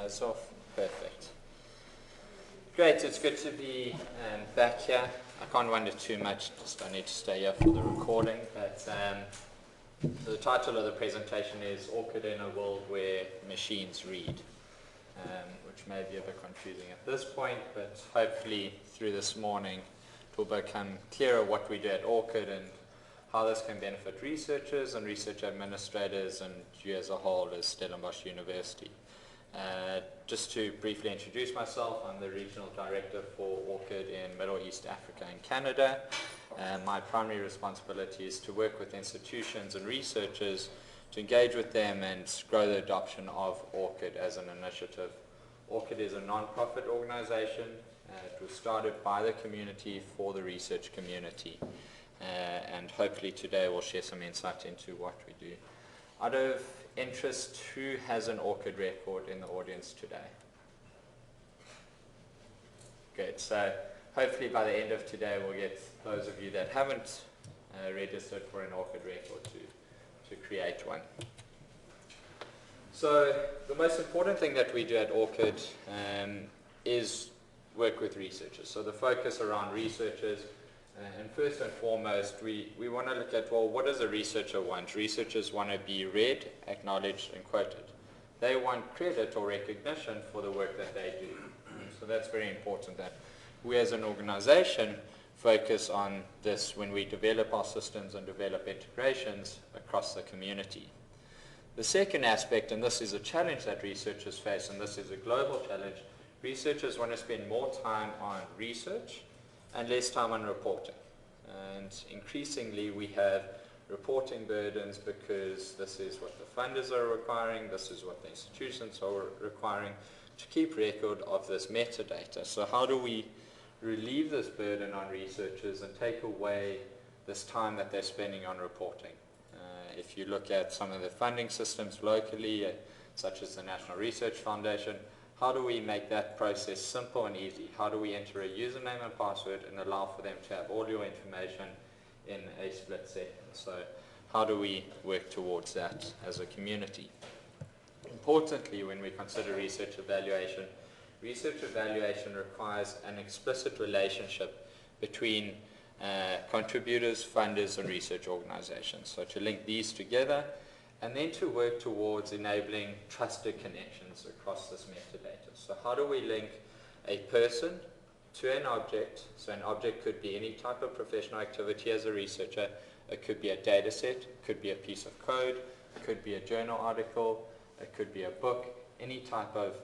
Cameras off. Perfect. Great, it's good to be back here. I can't wonder too much, just I need to stay here for the recording. But the title of the presentation is ORCiD in a World Where Machines Read, which may be a bit confusing at this point, but hopefully through this morning it will become clearer what we do at ORCiD and how this can benefit researchers and research administrators and you as a whole as Stellenbosch University. Just to briefly introduce myself, I'm the Regional Director for ORCiD in Middle East Africa and Canada. My primary responsibility is to work with institutions and researchers to engage with them and grow the adoption of ORCiD as an initiative. ORCiD is a non-profit organization. It was started by the community for the research community. And hopefully today we'll share some insight into what we do. Out of interest, who has an ORCiD record in the audience today? Good. So hopefully by the end of today we'll get those of you that haven't registered for an ORCiD record to create one. So the most important thing that we do at ORCiD is work with researchers. So the focus around researchers, and first and foremost, we want to look at, well, what does a researcher want? Researchers want to be read, acknowledged, and quoted. They want credit or recognition for the work that they do. So that's very important that we as an organization focus on this when we develop our systems and develop integrations across the community. The second aspect, and this is a challenge that researchers face, and this is a global challenge, researchers want to spend more time on research and less time on reporting. And increasingly we have reporting burdens because this is what the funders are requiring, this is what the institutions are requiring to keep record of this metadata. So how do we relieve this burden on researchers and take away this time that they're spending on reporting? If you look at some of the funding systems locally, such as the National Research Foundation, how do we make that process simple and easy? How do we enter a username and password and allow for them to have all your information in a split second? So how do we work towards that as a community? Importantly, when we consider research evaluation requires an explicit relationship between contributors, funders, and research organizations. So to link these together, and then to work towards enabling trusted connections across this metadata. So how do we link a person to an object? So an object could be any type of professional activity as a researcher. It could be a data set, it could be a piece of code, it could be a journal article, it could be a book, any type of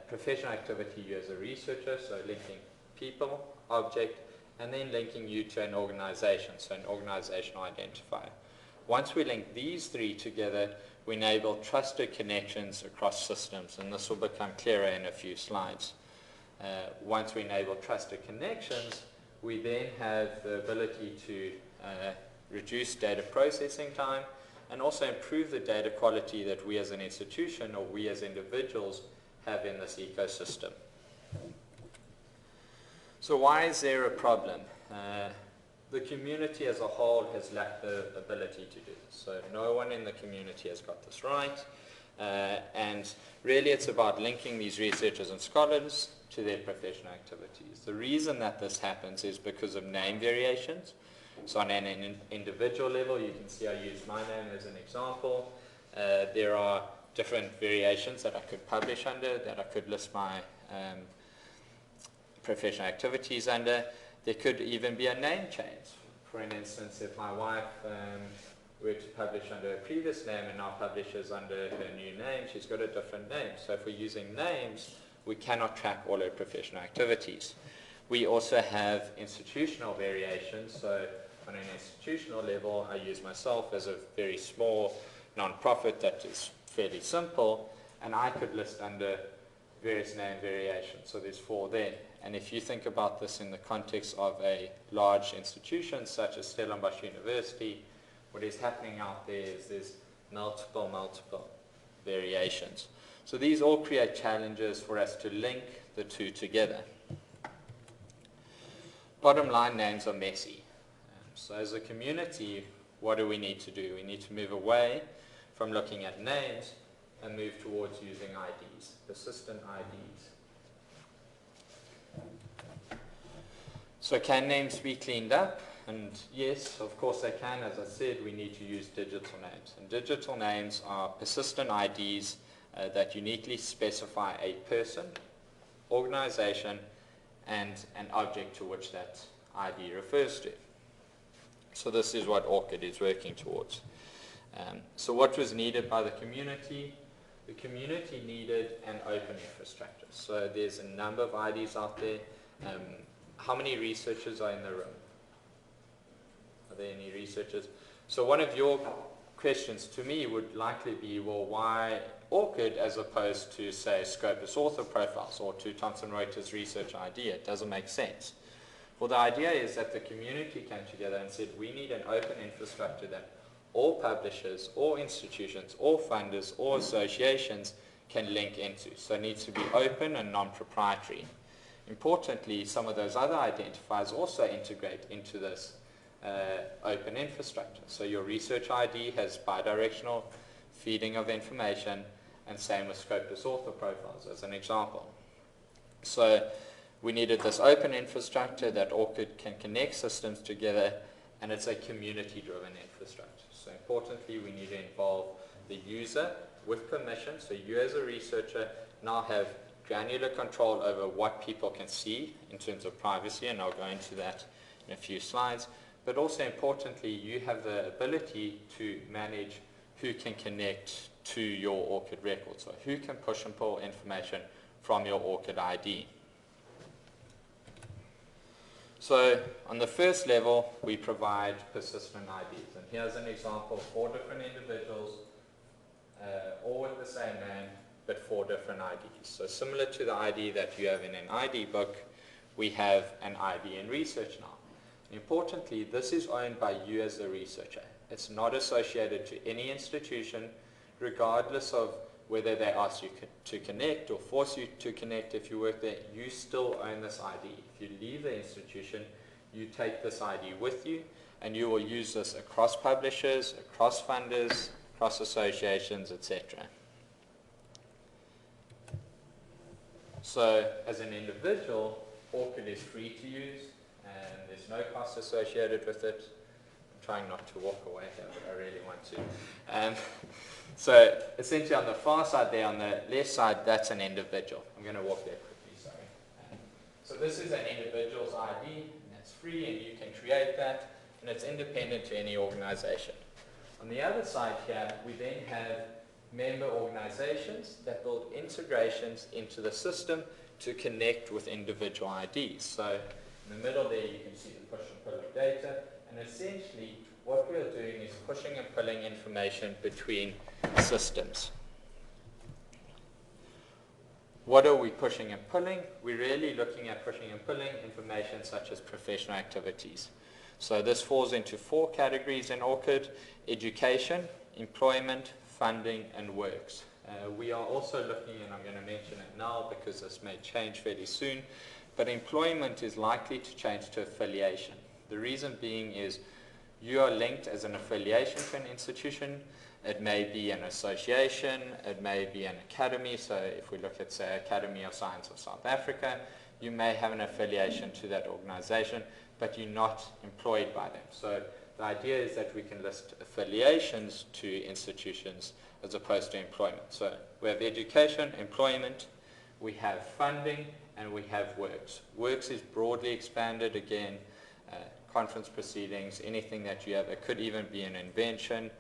professional activity you as a researcher. So linking people, object, and then linking you to an organization, so an organizational identifier. Once we link these three together, we enable trusted connections across systems, and this will become clearer in a few slides. Once we enable trusted connections, we then have the ability to reduce data processing time and also improve the data quality that we as an institution or we as individuals have in this ecosystem. So why is there a problem? The community as a whole has lacked the ability to do this. So no one in the community has got this right. And really it's about linking these researchers and scholars to their professional activities. The reason that this happens is because of name variations. So on an individual level, you can see I use my name as an example. There are different variations that I could publish under, that I could list my professional activities under. There could even be a name change. For an instance, if my wife were to publish under her previous name and now publishes under her new name, she's got a different name. So if we're using names, we cannot track all her professional activities. We also have institutional variations. So on an institutional level, I use myself as a very small non-profit that is fairly simple, and I could list under various name variations. So there's 4 there. And if you think about this in the context of a large institution such as Stellenbosch University, what is happening out there is there's multiple variations. So these all create challenges for us to link the two together. Bottom line, names are messy. So as a community, what do we need to do? We need to move away from looking at names and move towards using IDs, persistent IDs. So can names be cleaned up? And yes, of course they can. As I said, we need to use digital names. And digital names are persistent IDs that uniquely specify a person, organization, and an object to which that ID refers to. So this is what ORCiD is working towards. So what was needed by the community? The community needed an open infrastructure. So there's a number of IDs out there. How many researchers are in the room? Are there any researchers? So one of your questions to me would likely be, well, why ORCiD as opposed to, say, Scopus author profiles or to Thomson Reuters research ID? It doesn't make sense. Well, the idea is that the community came together and said, we need an open infrastructure that all publishers, all institutions, all funders, all associations can link into. So it needs to be open and non-proprietary. Importantly, some of those other identifiers also integrate into this open infrastructure. So your research ID has bidirectional feeding of information, and same with Scopus author profiles as an example. So we needed this open infrastructure that ORCiD can connect systems together, and it's a community-driven infrastructure. So importantly, we need to involve the user with permission. So you as a researcher now have granular control over what people can see in terms of privacy, and I'll go into that in a few slides. But also importantly, you have the ability to manage who can connect to your ORCiD record. So who can push and pull information from your ORCiD ID. So on the first level, we provide persistent IDs. And here's an example of 4 different individuals, all with the same name, but 4 different IDs. So similar to the ID that you have in an ID book, we have an ID in research now. Importantly, this is owned by you as the researcher. It's not associated to any institution, regardless of whether they ask you to connect or force you to connect. If you work there, you still own this ID. If you leave the institution, you take this ID with you, and you will use this across publishers, across funders, across associations, etc. So as an individual, ORCiD is free to use, and there's no cost associated with it. I'm trying not to walk away here, but I really want to. So essentially on the far side there, on the left side, that's an individual. I'm going to walk there quickly, sorry. So this is an individual's ID, and that's free, and you can create that, and it's independent to any organization. On the other side here, we then have member organizations that build integrations into the system to connect with individual IDs. So in the middle there, you can see the push and pull of data, and essentially what we're doing is pushing and pulling information between systems. What are we pushing and pulling? We're really looking at pushing and pulling information such as professional activities. So this falls into 4 categories in ORCiD: education, employment, funding, and works. We are also looking, and I'm going to mention it now because this may change fairly soon, but employment is likely to change to affiliation. The reason being is you are linked as an affiliation to an institution. It may be an association, it may be an academy. So if we look at, say, Academy of Science of South Africa, you may have an affiliation to that organization, but you're not employed by them. So the idea is that we can list affiliations to institutions as opposed to employment. So we have education, employment, we have funding, and we have works. Works is broadly expanded, again, conference proceedings, anything that you have. It could even be an invention,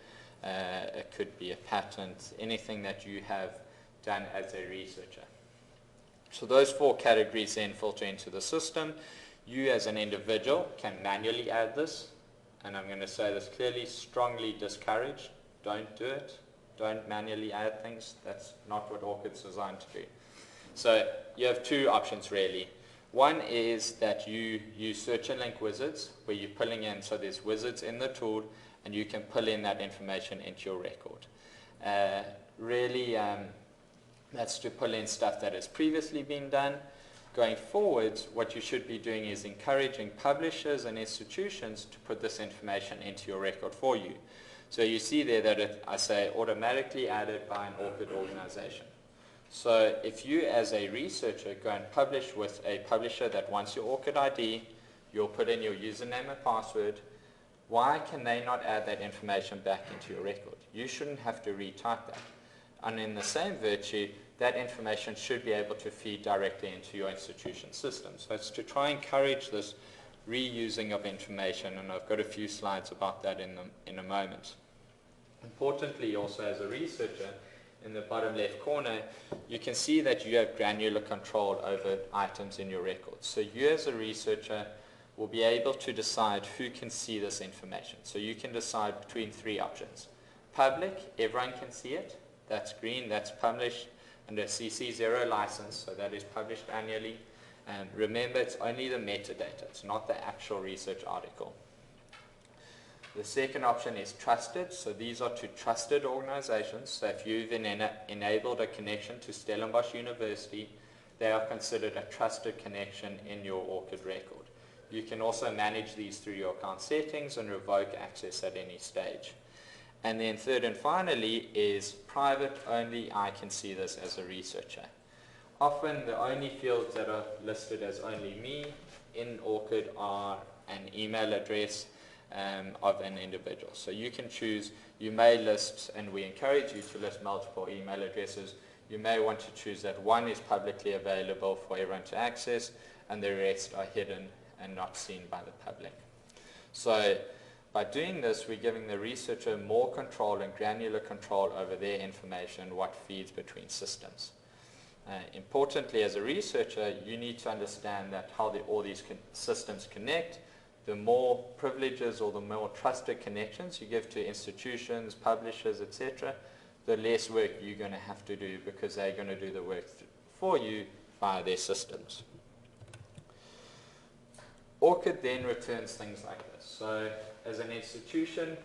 it could be a patent, anything that you have done as a researcher. So those 4 categories then filter into the system. You as an individual can manually add this, and I'm going to say this clearly, strongly discouraged. Don't do it. Don't manually add things. That's not what ORCiD's designed to do. So you have 2 options really. One is that you use search and link wizards, where you're pulling in, so there's wizards in the tool, and you can pull in that information into your record. That's to pull in stuff that has previously been done. Going forwards, what you should be doing is encouraging publishers and institutions to put this information into your record for you. So you see there that I say automatically added by an ORCiD organization. So if you as a researcher go and publish with a publisher that wants your ORCiD ID, you'll put in your username and password, why can they not add that information back into your record? You shouldn't have to retype that. And in the same virtue, that information should be able to feed directly into your institution system. So it's to try and encourage this reusing of information, and I've got a few slides about that in a moment. Importantly, also as a researcher, in the bottom left corner, you can see that you have granular control over items in your records. So you as a researcher will be able to decide who can see this information. So you can decide between three options. Public, everyone can see it. That's green, that's published under CC0 license, so that is published annually. And remember, it's only the metadata, it's not the actual research article. The second option is trusted, so these are to trusted organizations. So if you've enabled a connection to Stellenbosch University, they are considered a trusted connection in your ORCiD record. You can also manage these through your account settings and revoke access at any stage. And then third and finally is private only. I can see this as a researcher. Often the only fields that are listed as only me in ORCiD are an email address of an individual. So you can choose, you may list, and we encourage you to list multiple email addresses. You may want to choose that one is publicly available for everyone to access and the rest are hidden and not seen by the public. So by doing this, we're giving the researcher more control and granular control over their information, what feeds between systems. Importantly, as a researcher, you need to understand that how all these systems connect. The more privileges or the more trusted connections you give to institutions, publishers, etc., the less work you're going to have to do because they're going to do the work for you via their systems. ORCiD then returns things like this. So as an institution,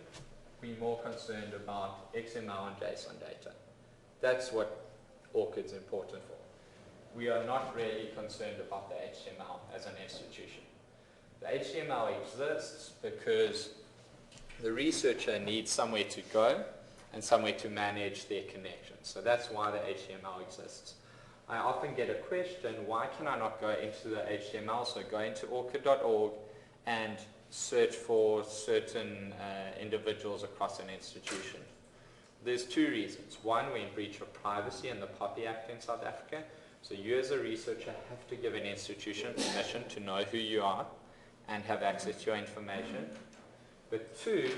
we're more concerned about XML and JSON data. That's what ORCiD is important for. We are not really concerned about the HTML as an institution. The HTML exists because the researcher needs somewhere to go and somewhere to manage their connections. So that's why the HTML exists. I often get a question, why can I not go into the HTML, so go into orchid.org and search for certain individuals across an institution? There's two reasons. One, we're in breach of privacy and the POPI Act in South Africa. So you as a researcher have to give an institution permission to know who you are and have access to your information. But two,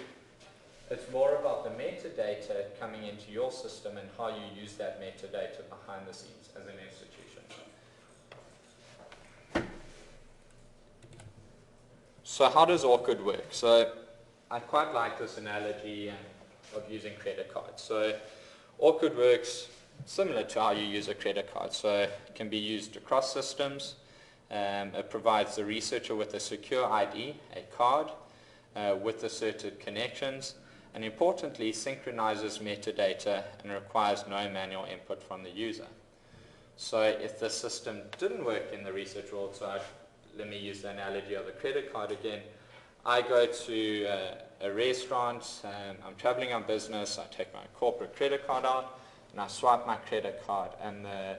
it's more about the metadata coming into your system and how you use that metadata behind the scenes as an institution. So how does ORCiD work? So I quite like this analogy of using credit cards. So ORCiD works similar to how you use a credit card. So it can be used across systems. It provides the researcher with a secure ID, a card, with asserted connections, and importantly synchronizes metadata and requires no manual input from the user. So if the system didn't work in the research world, so let me use the analogy of the credit card again. I go to a restaurant, I'm traveling on business, I take my corporate credit card out and I swipe my credit card, and the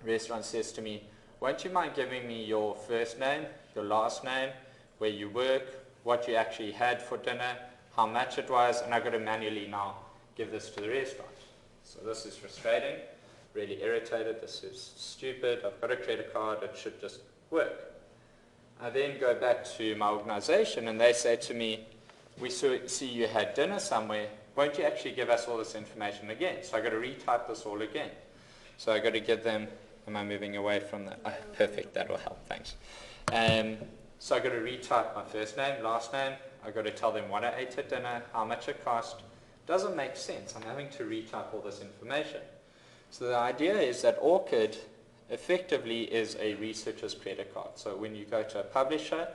restaurant says to me, won't you mind giving me your first name, your last name, where you work, what you actually had for dinner, how much it was, and I've got to manually now give this to the restaurant. So this is frustrating, really irritated, this is stupid, I've got a credit card, it should just work. I then go back to my organization and they say to me, we see you had dinner somewhere, won't you actually give us all this information again? So I've got to retype this all again. So I've got to give them, am I moving away from that? Oh, perfect, that will help, thanks. So I've got to retype my first name, last name, I've got to tell them what I ate at dinner, how much it cost. Doesn't make sense, I'm having to retype all this information. So the idea is that ORCiD effectively is a researcher's credit card. So when you go to a publisher,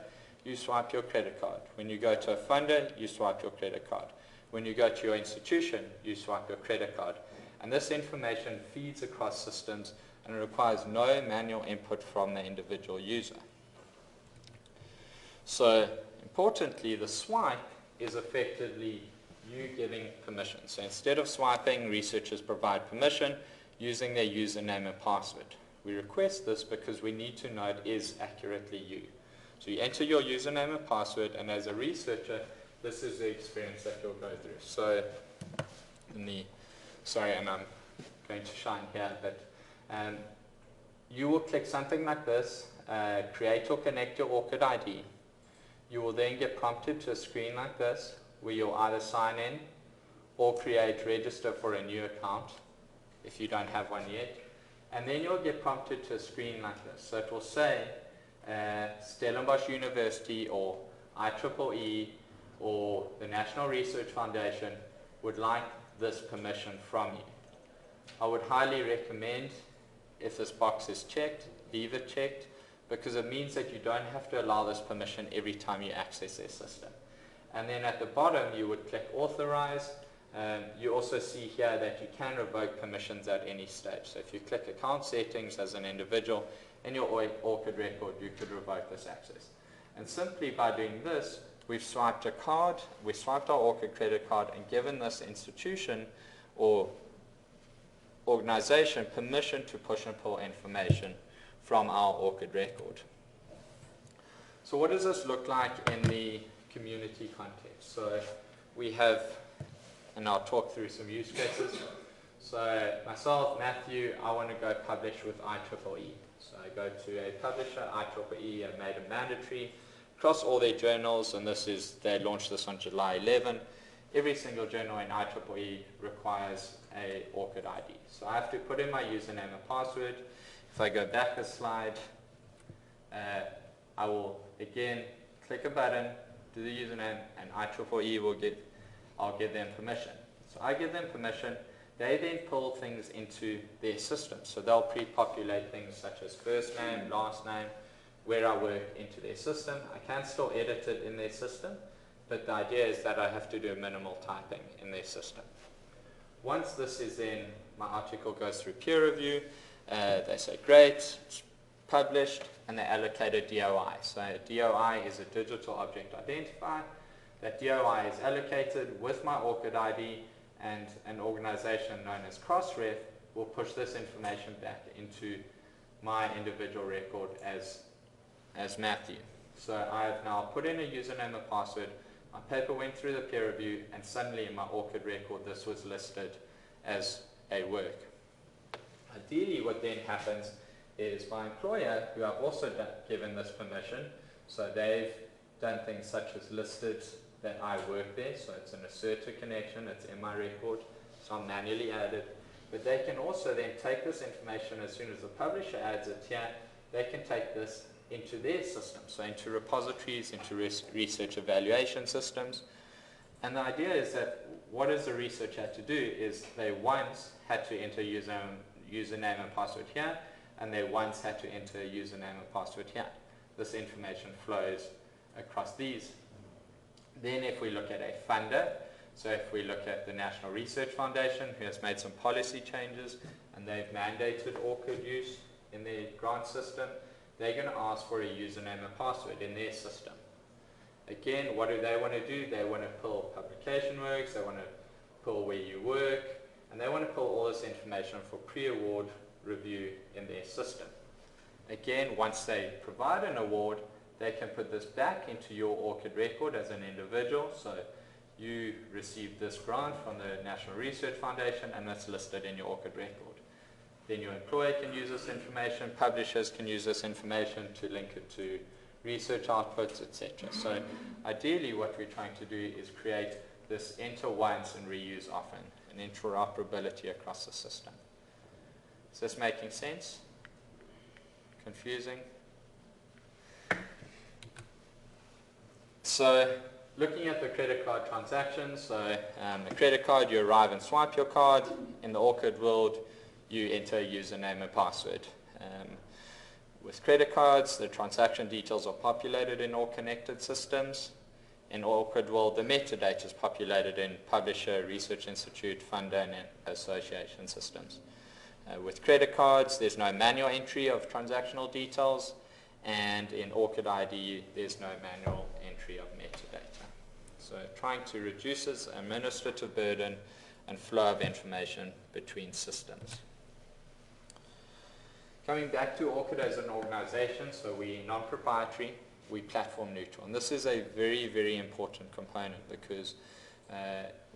you swipe your credit card. When you go to a funder, you swipe your credit card. When you go to your institution, you swipe your credit card. And this information feeds across systems and it requires no manual input from the individual user. So importantly, the swipe is effectively you giving permission. So instead of swiping, researchers provide permission using their username and password. We request this because we need to know it is accurately you. So you enter your username and password, and as a researcher, this is the experience that you'll go through. So, sorry, and I'm going to shine here, but you will click something like this, create or connect your ORCiD ID. You will then get prompted to a screen like this, where you'll either sign in or register for a new account if you don't have one yet. And then you'll get prompted to a screen like this. So it will say Stellenbosch University or IEEE or the National Research Foundation would like this permission from you. I would highly recommend, if this box is checked, leave it checked, because it means that you don't have to allow this permission every time you access their system. And then at the bottom you would click authorize. You also see here that you can revoke permissions at any stage. So if you click account settings as an individual in your ORCiD record, you could revoke this access. And simply by doing this, we've swiped a card, we swiped our ORCiD credit card and given this institution or organization permission to push and pull information from our ORCiD record. So what does this look like in the community context? So we have, and I'll talk through some use cases. So myself, Matthew, I want to go publish with IEEE. So I go to a publisher, IEEE have made it mandatory across all their journals, and they launched this on July 11. Every single journal in IEEE requires a ORCiD ID. So I have to put in my username and password. If I go back a slide, I will again click a button, do the username, and IEEE I'll give them permission. So I give them permission. They then pull things into their system. So they'll pre-populate things such as first name, last name, where I work into their system. I can still edit it in their system, but the idea is that I have to do minimal typing in their system. Once this is in, my article goes through peer review. They say, great, it's published, and they allocate a DOI. So a DOI is a digital object identifier. That DOI is allocated with my ORCiD ID, and an organization known as Crossref will push this information back into my individual record as Matthew. So I have now put in a username and password, my paper went through the peer review, and suddenly in my ORCiD record this was listed as a work. Ideally what then happens is my employer, who I've also given this permission, so they've done things such as listed that I work there, so it's an asserted connection, it's in my record, so I'm manually added. But they can also then take this information as soon as the publisher adds it here, they can take this into their system, so into repositories, into research evaluation systems. And the idea is that what does the researcher have to do is they once had to enter username and password here, and they once had to enter username and password here. This information flows across these. Then if we look at a funder, so if we look at the National Research Foundation, who has made some policy changes, and they've mandated ORCiD use in their grant system, they're going to ask for a username and password in their system. Again, what do they want to do? They want to pull publication works, they want to pull where you work, and they want to pull all this information for pre-award review in their system. Again, once they provide an award, they can put this back into your ORCiD record as an individual. So you received this grant from the National Research Foundation, and that's listed in your ORCiD record. Then your employer can use this information, publishers can use this information to link it to research outputs, etc. So ideally what we're trying to do is create this enter once and reuse often, and interoperability across the system. Is this making sense? Confusing? So looking at the credit card transactions, so a credit card, you arrive and swipe your card. In the ORCiD world, you enter a username and password. With credit cards, the transaction details are populated in all connected systems. In ORCiD world, the metadata is populated in publisher, research institute, funder, and association systems. With credit cards, there's no manual entry of transactional details, and in ORCiD ID, there's no manual entry of metadata. So trying to reduce its administrative burden and flow of information between systems. Coming back to ORCiD as an organization, so we're non-proprietary, we're platform neutral. And this is a very, very important component because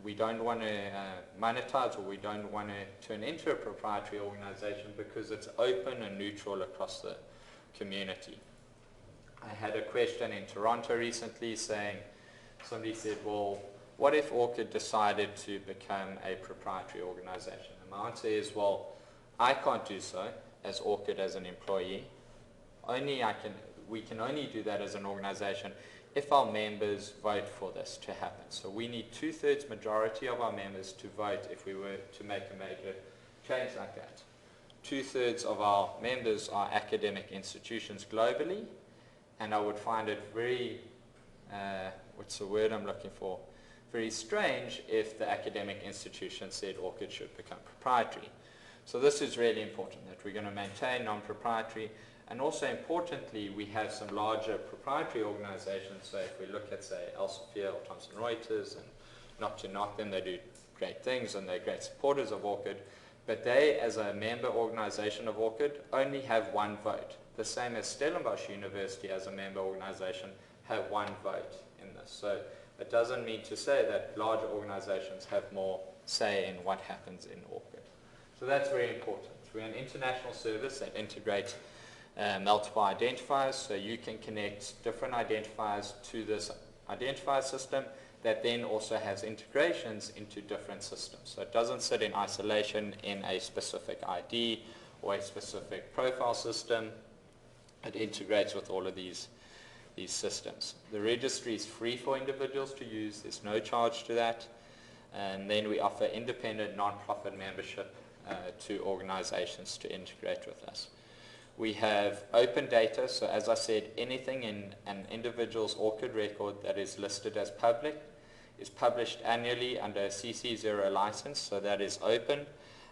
we don't want to monetize, or we don't want to turn into a proprietary organization because it's open and neutral across the community. I had a question in Toronto recently saying, somebody said, well, what if ORCiD decided to become a proprietary organization? And my answer is, well, I can't do so as ORCiD as an employee. We can only do that as an organization if our members vote for this to happen. So we need 2/3 majority of our members to vote if we were to make a major change like that. 2/3 of our members are academic institutions globally, and I would find it very, what's the word I'm looking for? Very strange if the academic institution said ORCiD should become proprietary. So this is really important, that we're going to maintain non-proprietary. And also importantly, we have some larger proprietary organizations. So if we look at, say, Elsevier or Thomson Reuters, and not to knock them, they do great things and they're great supporters of ORCiD, but they, as a member organization of ORCiD, only have one vote. The same as Stellenbosch University, as a member organization, have one vote in this. So it doesn't mean to say that larger organizations have more say in what happens in ORCiD. So that's very important. We're an international service that integrates multiple identifiers, so you can connect different identifiers to this identifier system that then also has integrations into different systems. So it doesn't sit in isolation in a specific ID or a specific profile system. It integrates with all of these systems. The registry is free for individuals to use. There's no charge to that. And then we offer independent non-profit membership to organizations to integrate with us. We have open data, so as I said, anything in an individual's ORCiD record that is listed as public is published annually under a CC0 license, so that is open.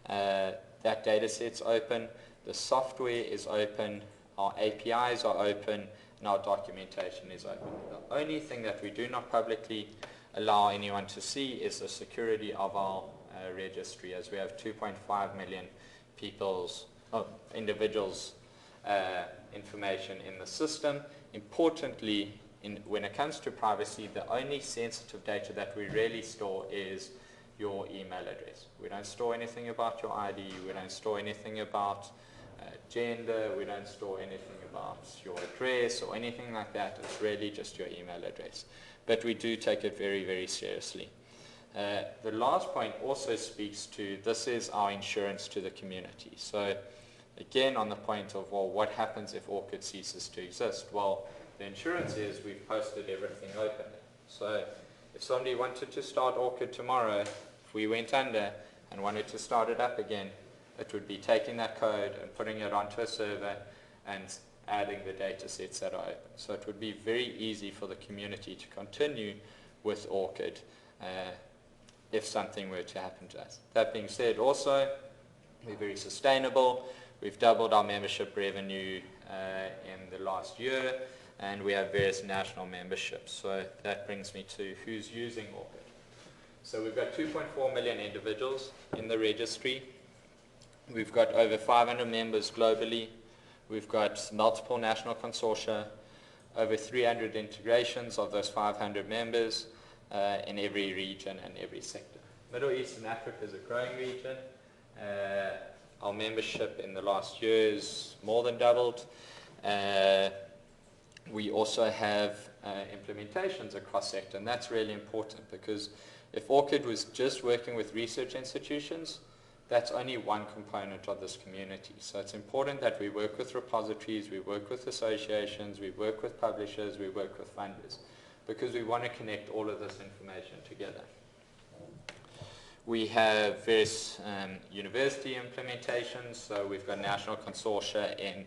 That data set's open, the software is open, our APIs are open, and our documentation is open. The only thing that we do not publicly allow anyone to see is the security of our registry, as we have 2.5 million individuals' information in the system. Importantly, when it comes to privacy, the only sensitive data that we really store is your email address. We don't store anything about your ID, we don't store anything about gender, we don't store anything about your address or anything like that. It's really just your email address. But we do take it very, very seriously. The last point also speaks to, this is our insurance to the community. So again, on the point of, well, what happens if ORCiD ceases to exist? Well, the insurance is we've posted everything openly. So if somebody wanted to start ORCiD tomorrow, if we went under and wanted to start it up again, it would be taking that code and putting it onto a server and adding the data sets that are open. So it would be very easy for the community to continue with ORCiD if something were to happen to us. That being said, also, we're very sustainable. We've doubled our membership revenue in the last year, and we have various national memberships. So that brings me to who's using ORCiD. So we've got 2.4 million individuals in the registry. We've got over 500 members globally. We've got multiple national consortia, over 300 integrations of those 500 members in every region and every sector. Middle East and Africa is a growing region. Our membership in the last year is more than doubled. We also have implementations across sector, and that's really important because if ORCiD was just working with research institutions, that's only one component of this community. So it's important that we work with repositories, we work with associations, we work with publishers, we work with funders, because we want to connect all of this information together. We have various university implementations, so we've got national consortia in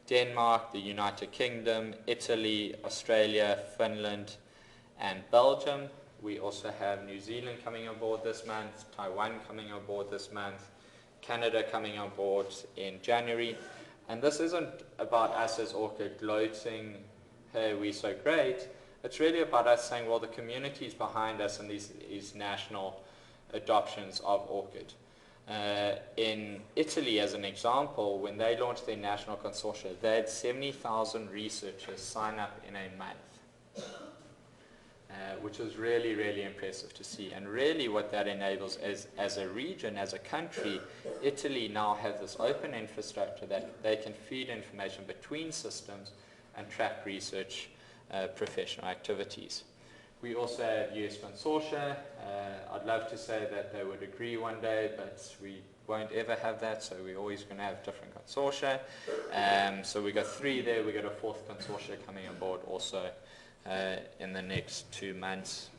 Denmark, the United Kingdom, Italy, Australia, Finland, and Belgium. We also have New Zealand coming on board this month, Taiwan coming on board this month, Canada coming on board in January. And this isn't about us as ORCiD gloating, hey, we're so great. It's really about us saying, well, the community is behind us in these national adoptions of ORCiD. In Italy, as an example, when they launched their national consortia, they had 70,000 researchers sign up in a month, which was really, really impressive to see. And really what that enables is, as a region, as a country, Italy now has this open infrastructure that they can feed information between systems and track research professional activities. We also have US consortia. I'd love to say that they would agree one day, but we won't ever have that, so we're always going to have different consortia. So we got 3 there. We got a 4th consortia coming on board also in the next 2 months.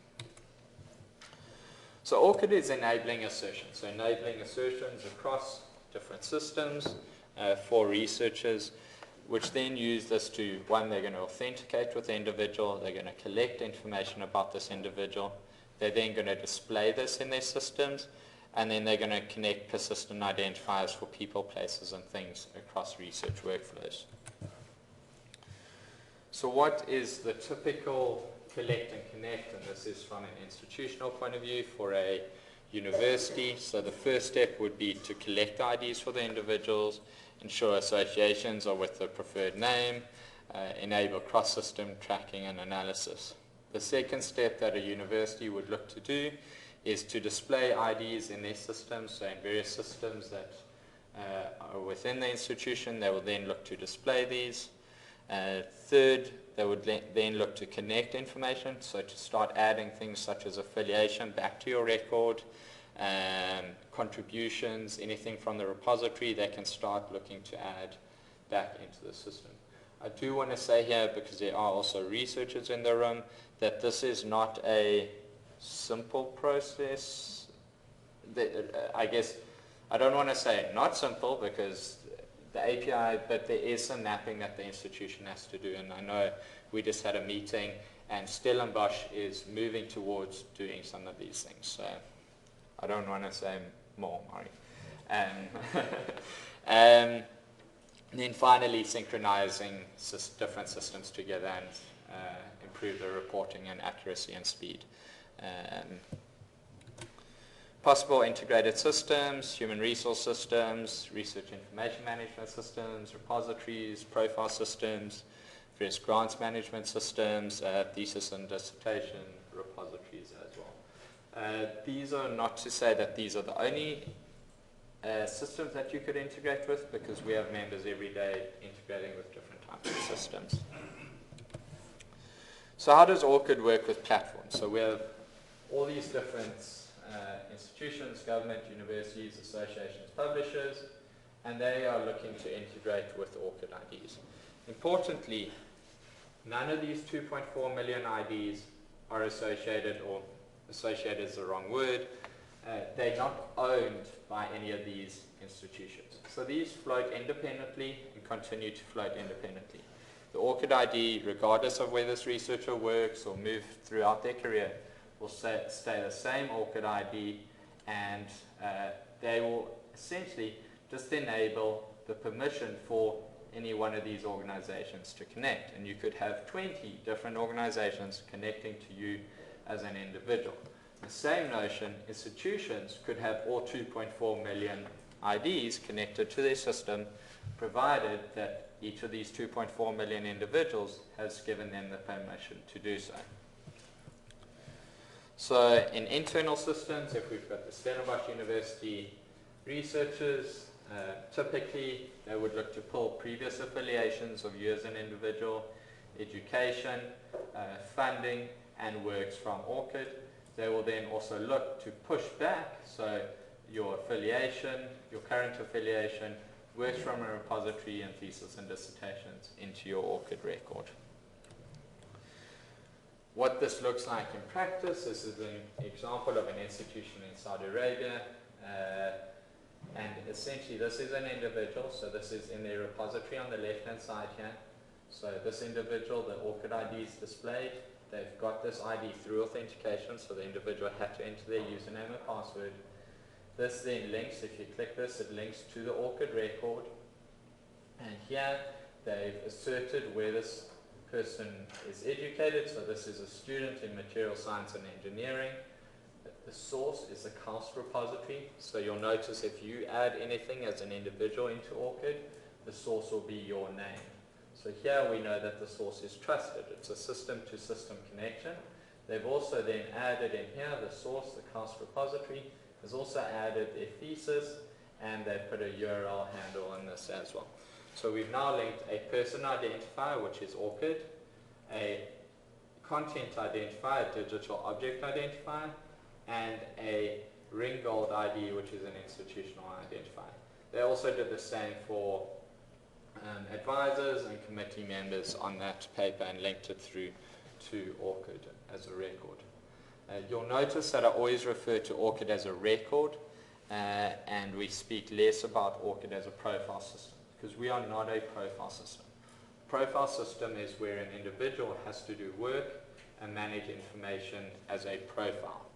So ORCiD is enabling assertions. So enabling assertions across different systems for researchers, which then use this to, one, they're going to authenticate with the individual, they're going to collect information about this individual, they're then going to display this in their systems, and then they're going to connect persistent identifiers for people, places, and things across research workflows. So what is the typical collect and connect? And this is from an institutional point of view for a university. So the first step would be to collect IDs for the individuals, ensure associations are with the preferred name, enable cross-system tracking and analysis. The second step that a university would look to do is to display IDs in their systems. So in various systems that are within the institution, they will then look to display these. Third, they would then look to connect information, so to start adding things such as affiliation back to your record, contributions, anything from the repository, they can start looking to add back into the system. I do want to say here, because there are also researchers in the room, that this is not a simple process. I guess I don't want to say not simple, because the API, but there is some mapping that the institution has to do, and I know we just had a meeting, and Stellenbosch is moving towards doing some of these things, so I don't want to say more, Mari. Then finally, synchronizing different systems together and improve the reporting and accuracy and speed. Possible integrated systems, human resource systems, research information management systems, repositories, profile systems, various grants management systems, thesis and dissertation repositories as well. These are not to say that these are the only systems that you could integrate with, because we have members every day integrating with different types of systems. So how does ORCiD work with platforms? So we have all these different institutions, government, universities, associations, publishers, and they are looking to integrate with ORCiD IDs. Importantly, none of these 2.4 million IDs are associated, or associated is the wrong word, they're not owned by any of these institutions. So these float independently and continue to float independently. The ORCiD ID, regardless of where this researcher works or moves throughout their career, will stay the same ORCiD ID, and they will essentially just enable the permission for any one of these organizations to connect. And you could have 20 different organizations connecting to you as an individual. The same notion, institutions could have all 2.4 million IDs connected to their system, provided that each of these 2.4 million individuals has given them the permission to do so. So in internal systems, if we've got the Stellenbosch University researchers, typically they would look to pull previous affiliations of you as an individual, education, funding, and works from ORCiD. They will then also look to push back, so your affiliation, your current affiliation, works from a repository and thesis and dissertations into your ORCiD record. What this looks like in practice, this is an example of an institution in Saudi Arabia, and essentially this is an individual, so this is in their repository on the left-hand side here. So this individual, the ORCiD ID is displayed. They've got this ID through authentication, so the individual had to enter their username and password. This then links, if you click this, it links to the ORCiD record. And here they've asserted where this person is educated, so this is a student in material science and engineering. The source is the CALS repository, so you'll notice if you add anything as an individual into ORCiD, the source will be your name. So here we know that the source is trusted. It's a system-to-system connection. They've also then added in here the source, the CALS repository, has also added their thesis, and they've put a URL handle on this as well. So we've now linked a person identifier, which is ORCiD, a content identifier, a digital object identifier, and a Ringgold ID, which is an institutional identifier. They also did the same for advisors and committee members on that paper and linked it through to ORCiD as a record. You'll notice that I always refer to ORCiD as a record, and we speak less about ORCiD as a profile system, because we are not a profile system. Profile system is where an individual has to do work and manage information as a profile.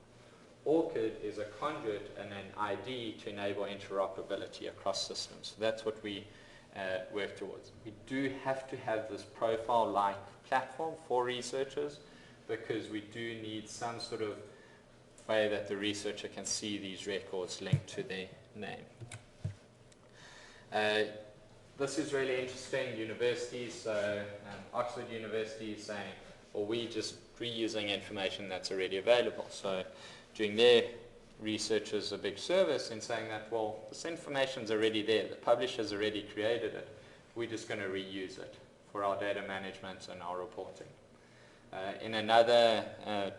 ORCiD is a conduit and an ID to enable interoperability across systems. So that's what we work towards. We do have to have this profile-like platform for researchers, because we do need some sort of way that the researcher can see these records linked to their name. This is really interesting. Universities, so Oxford University is saying, well, we're just reusing information that's already available. So doing their researchers a big service in saying that, well, this information's already there. The publisher's already created it. We're just going to reuse it for our data management and our reporting. In another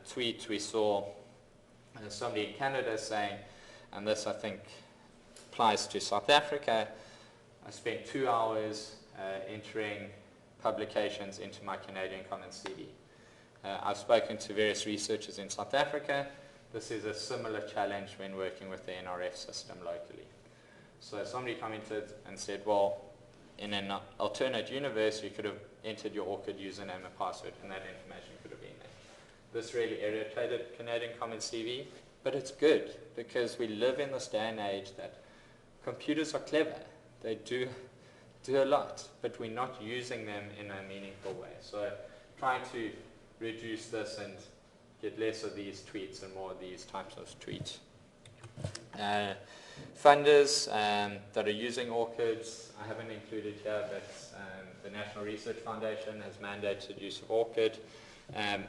tweet, we saw somebody in Canada saying, and this I think applies to South Africa, I spent 2 hours entering publications into my Canadian Commons CD. I've spoken to various researchers in South Africa. This is a similar challenge when working with the NRF system locally. So somebody commented and said, well, in an alternate universe, you could have entered your ORCiD username and password, and that information could have been there. This really irritated Canadian Commons CV, but it's good, because we live in this day and age that computers are clever. They do a lot, but we're not using them in a meaningful way. So trying to reduce this and get less of these tweets and more of these types of tweets. Funders that are using ORCiDs, I haven't included here, but the National Research Foundation has mandated use of ORCiD.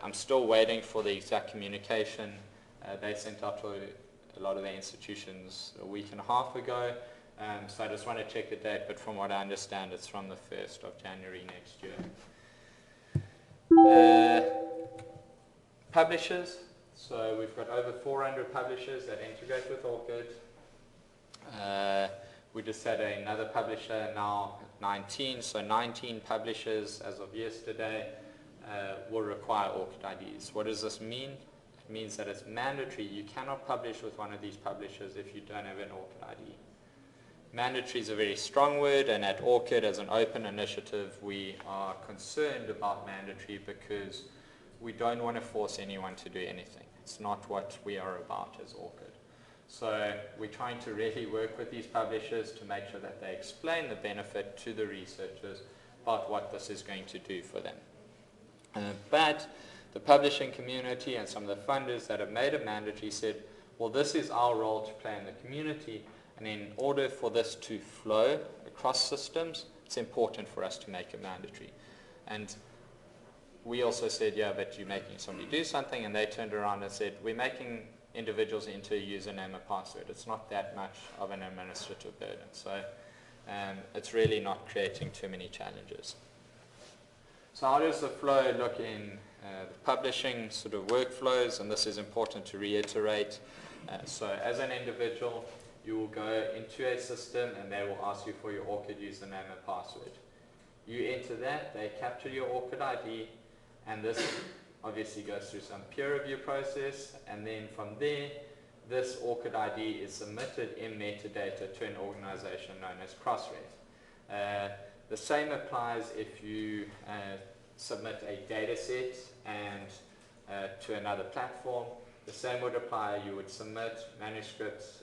I'm still waiting for the exact communication. They sent out to a lot of the institutions a week and a half ago, so I just want to check the date, but from what I understand, it's from the 1st of January next year. Publishers, so we've got over 400 publishers that integrate with ORCiD. We just had another publisher now at 19, so 19 publishers as of yesterday will require ORCiD IDs. What does this mean? It means that it's mandatory. You cannot publish with one of these publishers if you don't have an ORCiD ID. Mandatory is a very strong word, and at ORCiD as an open initiative we are concerned about mandatory because we don't want to force anyone to do anything. It's not what we are about as ORCiD. So we're trying to really work with these publishers to make sure that they explain the benefit to the researchers about what this is going to do for them. But the publishing community and some of the funders that have made it mandatory said, well, this is our role to play in the community, and in order for this to flow across systems, it's important for us to make it mandatory. And we also said, yeah, but you're making somebody do something, and they turned around and said, we're making individuals into a username and password. It's not that much of an administrative burden. So it's really not creating too many challenges. So how does the flow look in the publishing sort of workflows? And this is important to reiterate. So as an individual, you will go into a system and they will ask you for your ORCiD username and password. You enter that, they capture your ORCiD ID, and this obviously goes through some peer review process, and then from there, this ORCiD ID is submitted in metadata to an organization known as Crossref. The same applies if you submit a data set and to another platform. The same would apply. You would submit manuscripts,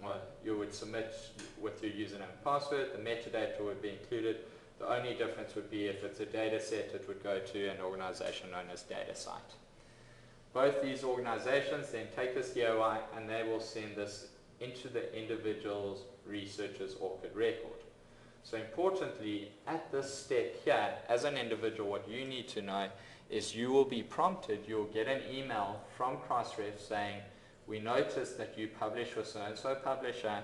or you would submit with your username and password. The metadata would be included. The only difference would be if it's a data set, it would go to an organization known as DataSite. Both these organizations then take this DOI and they will send this into the individual's researcher's ORCiD record. So importantly, at this step here, as an individual, what you need to know is you will be prompted, you'll get an email from Crossref saying, we noticed that you publish with so-and-so publisher.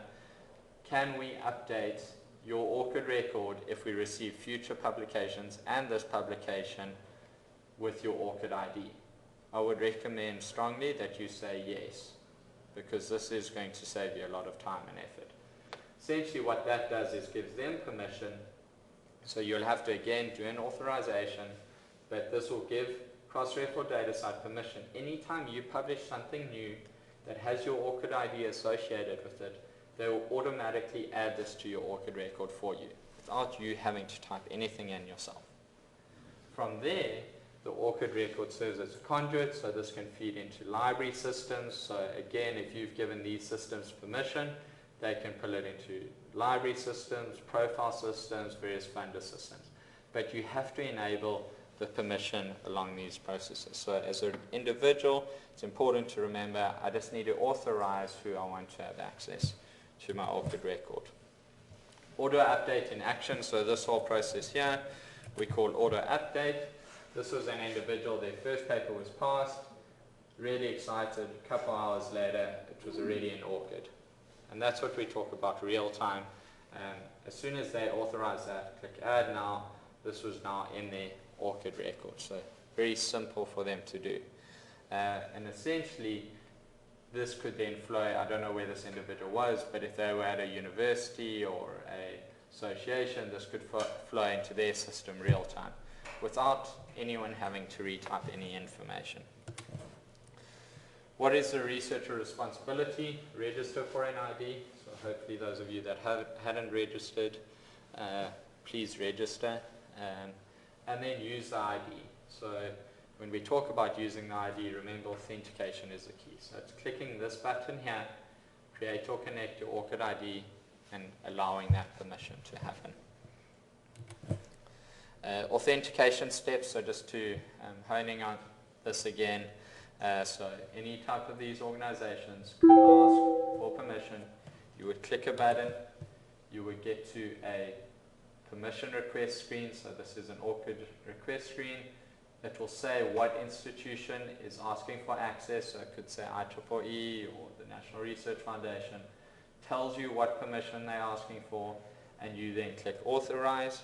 Can we update your ORCiD record if we receive future publications and this publication with your ORCiD ID? I would recommend strongly that you say yes, because this is going to save you a lot of time and effort. Essentially what that does is gives them permission, so you'll have to again do an authorization, but this will give Crossref or DataSite permission. Anytime you publish something new that has your ORCiD ID associated with it, they will automatically add this to your ORCiD record for you, without you having to type anything in yourself. From there, the ORCiD record serves as a conduit, so this can feed into library systems. So again, if you've given these systems permission, they can pull it into library systems, profile systems, various funder systems. But you have to enable the permission along these processes. So as an individual, it's important to remember, I just need to authorize who I want to have access to my ORCiD record. Auto update in action, so this whole process here, we call auto update. This was an individual, their first paper was passed, really excited, a couple hours later, it was already in ORCiD. And that's what we talk about real time. As soon as they authorize that, click add now, this was now in their ORCiD record. So very simple for them to do. And essentially, this could then flow, I don't know where this individual was, but if they were at a university or a association, this could flow into their system real time, without anyone having to retype any information. What is the researcher responsibility? Register for an ID. So hopefully those of you that hadn't registered, please register. And then use the ID. So when we talk about using the ID, remember authentication is the key. So it's clicking this button here, create or connect your ORCiD ID, and allowing that permission to happen. Authentication steps, so just to honing on this again, so any type of these organizations could ask for permission. You would click a button, you would get to a permission request screen, so this is an ORCiD request screen. It will say what institution is asking for access, so it could say IEEE or the National Research Foundation, tells you what permission they're asking for, and you then click authorize.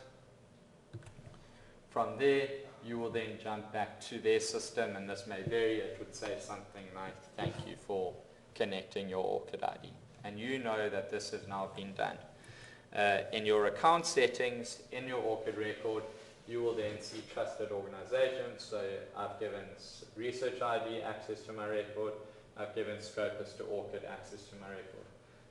From there, you will then jump back to their system, and this may vary. It would say something like, thank you for connecting your ORCiD ID. And you know that this has now been done. In your account settings, in your ORCiD record, you will then see trusted organizations. So I've given Research ID access to my record. I've given Scopus to ORCiD access to my record.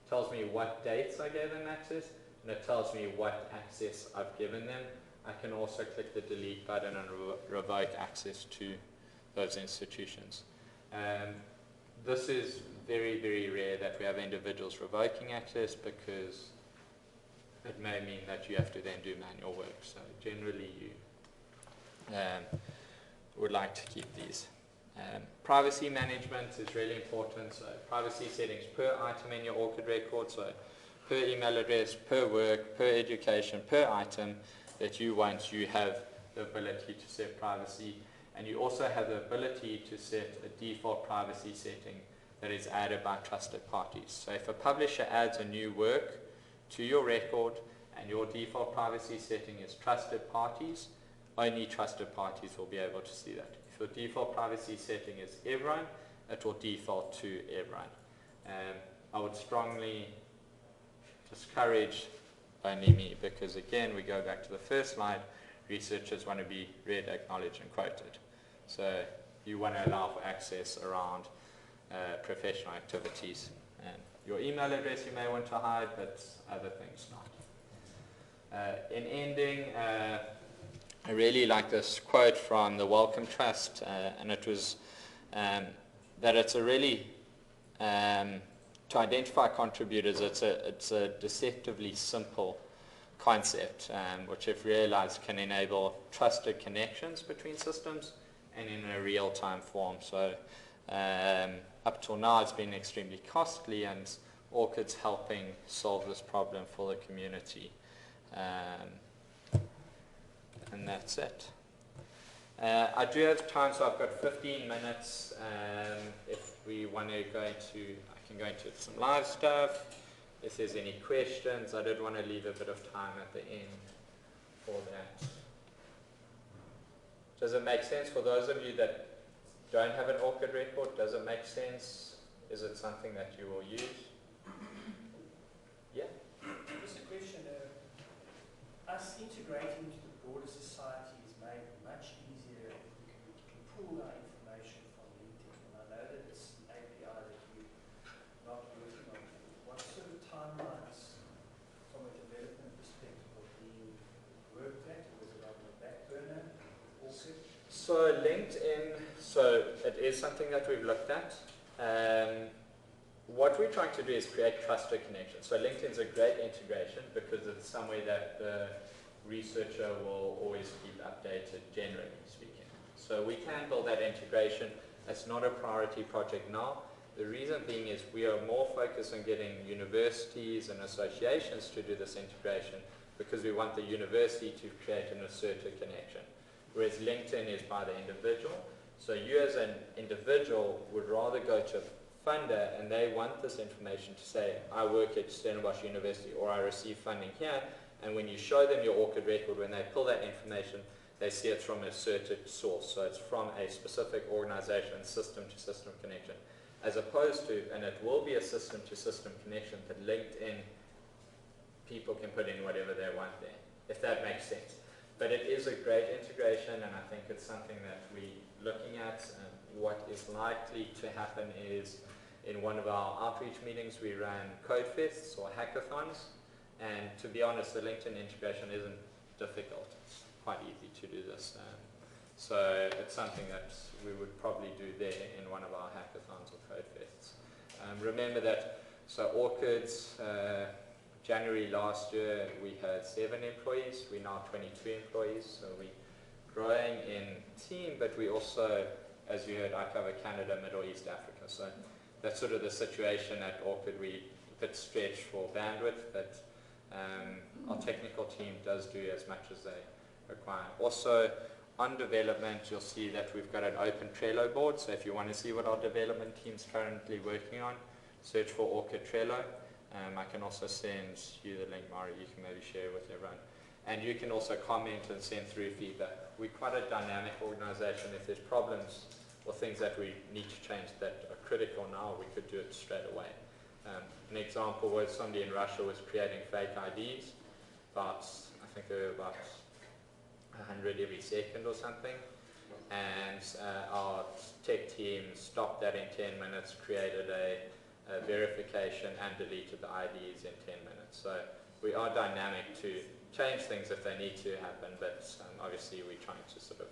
It tells me what dates I gave them access, and it tells me what access I've given them. I can also click the delete button and revoke access to those institutions. This is very, very rare that we have individuals revoking access, because it may mean that you have to then do manual work. So generally you would like to keep these. Privacy management is really important. So privacy settings per item in your ORCiD record, so per email address, per work, per education, per item that you want, you have the ability to set privacy. And you also have the ability to set a default privacy setting that is added by trusted parties. So if a publisher adds a new work to your record and your default privacy setting is trusted parties, only trusted parties will be able to see that. If your default privacy setting is everyone, it will default to everyone. I would strongly discourage only me, because again, we go back to the first slide, researchers want to be read, acknowledged, and quoted. So you want to allow for access around professional activities. And your email address you may want to hide, but other things not. In ending, I really like this quote from the Wellcome Trust, and it was that it's a really, to identify contributors, it's a deceptively simple concept, which if realized can enable trusted connections between systems and in a real-time form. So up till now it's been extremely costly, and ORCiD's helping solve this problem for the community. And that's it. I do have time, so I've got 15 minutes. If we want to go into, I can go into some live stuff. If there's any questions, I did want to leave a bit of time at the end for that. Does it make sense for those of you that don't have an ORCiD record? Does it make sense? Is it something that you will use? Yeah? Just a question. Us integrating into the broader society is made much easier if we can pull our information from LinkedIn. And I know that it's an API that you're not working on. What sort of timelines from a development perspective are being worked at? Or is it on the back burner? ORCiD? So LinkedIn, so it is something that we've looked at. What we're trying to do is create trusted connections. So LinkedIn's a great integration because it's somewhere that the researcher will always keep updated, generally speaking. So we can build that integration. It's not a priority project now. The reason being is we are more focused on getting universities and associations to do this integration because we want the university to create an asserted connection. Whereas LinkedIn is by the individual. So you as an individual would rather go to a funder and they want this information to say, I work at Stellenbosch University or I receive funding here, and when you show them your ORCiD record, when they pull that information, they see it's from an asserted source. So it's from a specific organization, system-to-system connection. As opposed to, and it will be a system-to-system connection, but LinkedIn people can put in whatever they want there, if that makes sense. But it is a great integration, and I think it's something that we're looking at. What is likely to happen is in one of our outreach meetings, we ran code fests or hackathons. And to be honest, the LinkedIn integration isn't difficult. It's quite easy to do this. So it's something that we would probably do there in one of our hackathons or code fests. Remember that, so ORCiD's, January last year, we had 7 employees. We're now 22 employees. So we're growing in team, but we also, as you heard, I cover Canada, Middle East, Africa. So that's sort of the situation at ORCiD. We a bit stretched for bandwidth, but our technical team does do as much as they require. Also, on development, you'll see that we've got an open Trello board. So if you want to see what our development team's currently working on, search for ORCiD Trello. I can also send you the link, Mari. You can maybe share with everyone. And you can also comment and send through feedback. We're quite a dynamic organization. If there's problems or things that we need to change that are critical now, we could do it straight away. An example was somebody in Russia was creating fake IDs, but I think there were about 100 every second or something. And our tech team stopped that in 10 minutes, created a verification and deleted the IDs in 10 minutes. So we are dynamic to change things if they need to happen, but obviously we're trying to sort of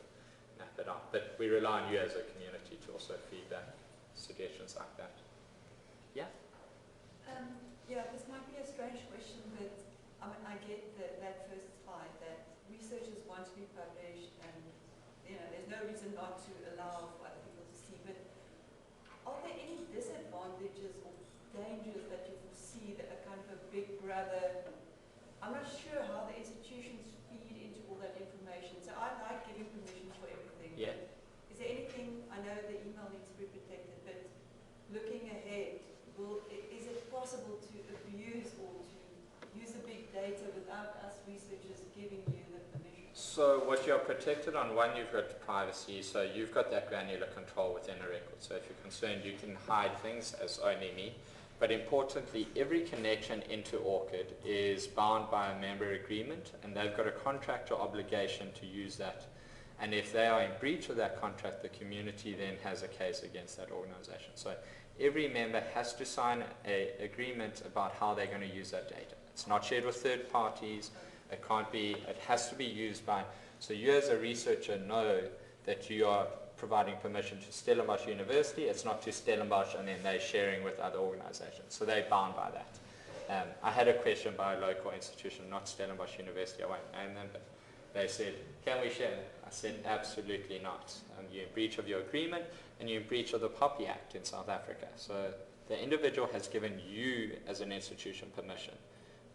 map it out. But we rely on you as a community to also feedback suggestions like that. Yeah? Yeah, this might be a strange question, but I mean, I get that first slide that researchers want to be published and there's no reason not to allow for other people to see, but are there any disadvantages or dangers that you foresee that are kind of a big brother? I'm not sure how the institutions feed into all that information. So I like giving permission for everything. Yeah. Is there anything, I know the email needs to be protected, but looking ahead, is it possible to abuse or to use the big data without us researchers giving you the permission? So what you're protected on, one, you've got privacy, so you've got that granular control within a record. So if you're concerned, you can hide things as only me. But importantly, every connection into ORCiD is bound by a member agreement, and they've got a contractual obligation to use that. And if they are in breach of that contract, the community then has a case against that organization. So every member has to sign an agreement about how they're going to use that data. It's not shared with third parties. It has to be used by, so you as a researcher know that you are providing permission to Stellenbosch University. It's not to Stellenbosch and then they're sharing with other organizations. So they're bound by that. I had a question by a local institution, not Stellenbosch University, I won't name them, but they said, can we share? I said, absolutely not. You're in breach of your agreement, and you're in breach of the Poppy Act in South Africa. So the individual has given you as an institution permission,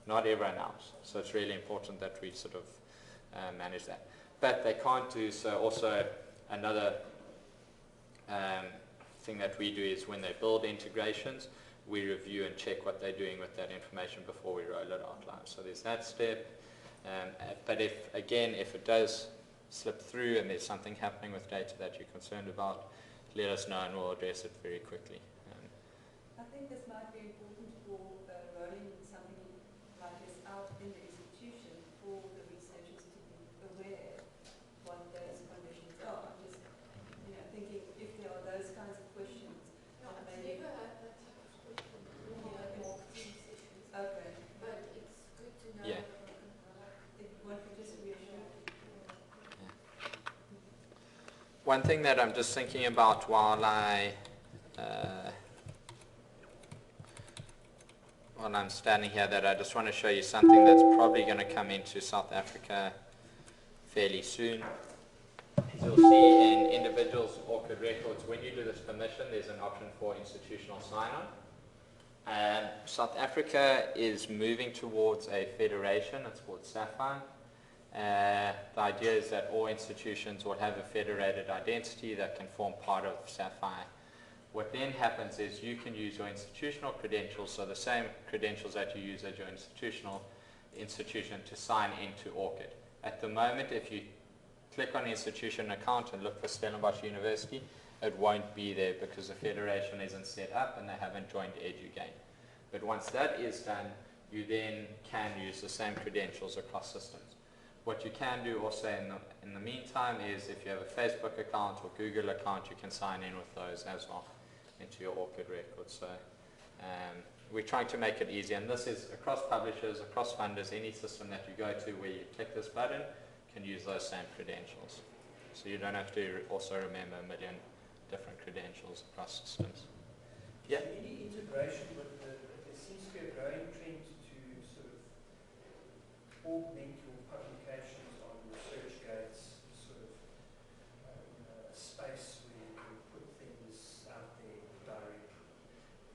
not everyone else. So it's really important that we sort of manage that. But they can't do so. Also, another thing that we do is when they build integrations, we review and check what they're doing with that information before we roll it out live. So there's that step. But if it does slip through and there's something happening with data that you're concerned about, let us know and we'll address it very quickly. I think this might be important for rolling something like this out in the institution for the researchers to be aware what those conditions are. I'm just thinking if there are those kinds of questions. No, I've never had that type of question. Okay. But it's good to know. Yeah. One could just reassure. One thing that I'm just thinking about while I'm standing here, that I just want to show you something that's probably going to come into South Africa fairly soon. You'll see in individuals' ORCiD records, when you do this permission, there's an option for institutional sign-on. And South Africa is moving towards a federation. It's called SAFI. The idea is that all institutions will have a federated identity that can form part of SAFI. What then happens is you can use your institutional credentials, so the same credentials that you use as your institution to sign into ORCiD. At the moment, if you click on institution account and look for Stellenbosch University, it won't be there because the federation isn't set up and they haven't joined EduGain. But once that is done, you then can use the same credentials across systems. What you can do also in the meantime is if you have a Facebook account or Google account, you can sign in with those as well into your ORCiD records. So we're trying to make it easy, and this is across publishers, across funders, any system that you go to where you click this button can use those same credentials. So you don't have to also remember a million different credentials across systems. Yeah? So any integration with there seems to be a growing trend to sort of augment your publications on ResearchGate's sort of a space where you can put things out there directly.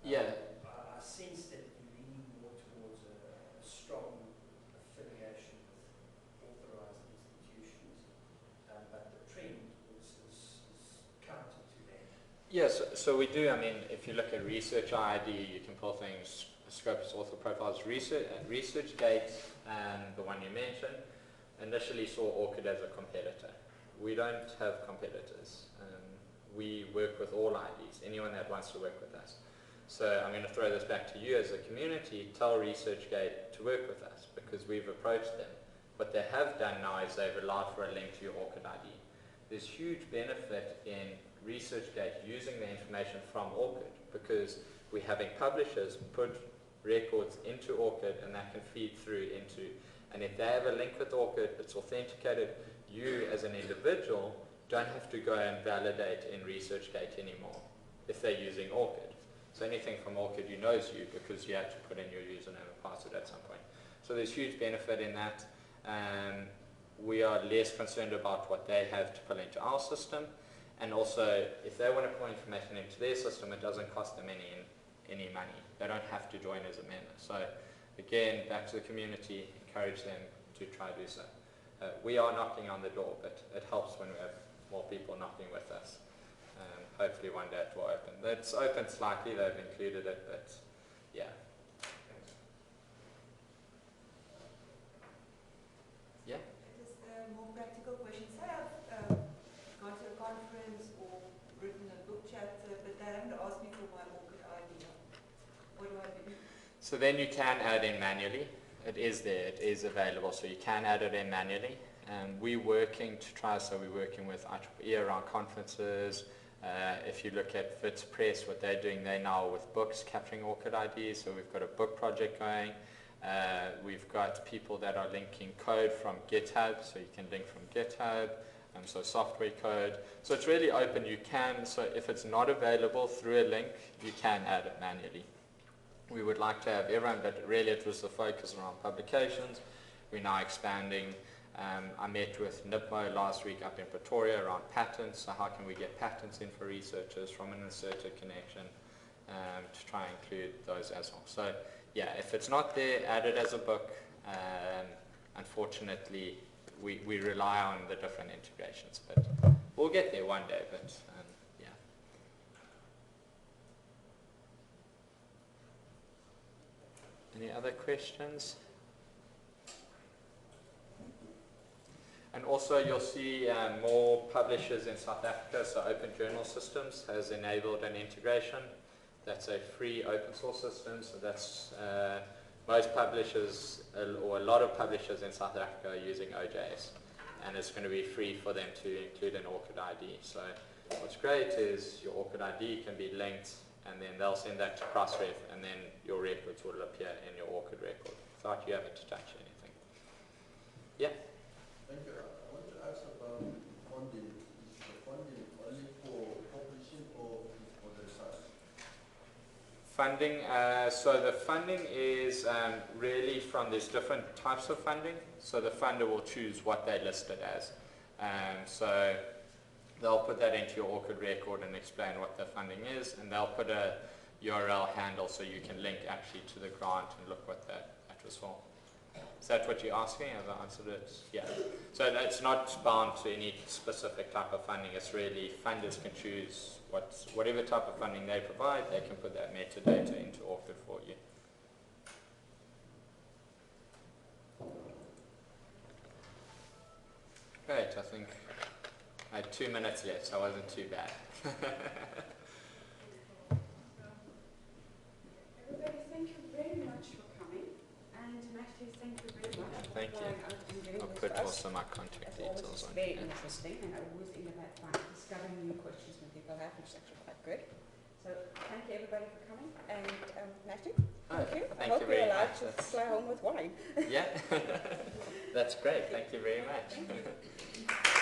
Yeah. I sense that you're leaning more towards a strong affiliation with authorized institutions, but the trend is counter to that. Yes, so we do. I mean, if you look at Research ID, you can pull things, Scopus author profiles. ResearchGate, the one you mentioned, initially saw ORCiD as a competitor. We don't have competitors. We work with all IDs, anyone that wants to work with us. So I'm going to throw this back to you as a community. Tell ResearchGate to work with us because we've approached them. What they have done now is they've allowed for a link to your ORCiD ID. There's huge benefit in ResearchGate using the information from ORCiD because we're having publishers put records into ORCiD and that can feed through into, and if they have a link with ORCiD, it's authenticated. You as an individual don't have to go and validate in ResearchGate anymore if they're using ORCiD. So anything from ORCiD knows you because you have to put in your username and password at some point. So there's huge benefit in that. We are less concerned about what they have to pull into our system, and also if they want to pull information into their system, it doesn't cost them any money. They don't have to join as a member. So again, back to the community, encourage them to try to do so. We are knocking on the door, but it helps when we have more people knocking with us. Hopefully one day it will open. It's open slightly, they've included it, but yeah. Yeah? Just more practical questions. Say I've gone to a conference or written a book chapter, but they haven't asked me for my ORCiD ID. What do I do? So then you can add in manually. It is there, it is available, so you can add it in manually. We're working to try, so we're working with IEEE around conferences. If you look at Fitz Press, what they're doing, they're now with books capturing ORCiD IDs, so we've got a book project going. We've got people that are linking code from GitHub, so you can link from GitHub, so software code. So it's really open. You can, so if it's not available through a link, you can add it manually. We would like to have everyone, but really it was the focus around publications. We're now expanding. I met with NIPMO last week up in Pretoria around patents. So how can we get patents in for researchers from an inserted connection to try and include those as well. So yeah, if it's not there, add it as a book. Unfortunately, we rely on the different integrations, but we'll get there one day. But yeah. Any other questions? And also you'll see more publishers in South Africa, so Open Journal Systems has enabled an integration. That's a free open source system, so that's most publishers, or a lot of publishers in South Africa are using OJS, and it's going to be free for them to include an ORCiD ID. So what's great is your ORCiD ID can be linked, and then they'll send that to Crossref, and then your records will appear in your ORCiD record without you having to touch anything. Yeah? Thank you. I want to ask about funding. Is the funding only for publishing or for the research? Funding, so the funding is really from these different types of funding. So the funder will choose what they list it as. So they'll put that into your ORCiD record and explain what the funding is, and they'll put a URL handle so you can link actually to the grant and look what that was for. Is that what you're asking? Have I answered it? Yeah. So it's not bound to any specific type of funding. It's really funders can choose whatever type of funding they provide, they can put that metadata into ORCiD for you. Great, I think I had 2 minutes left, so I wasn't too bad. Everybody, thank you very much for coming. And Natalie, thank you very much for Thank you. flying out and doing I'll this put for us. also my contact It's always details on very here. interesting, and I always end up discovering new questions when people have, which is actually quite good. So thank you everybody for coming. And Natalie, thank you. I Thank hope you you're very allowed much. to That's- fly home with wine. Yeah, that's great. Thank you very much.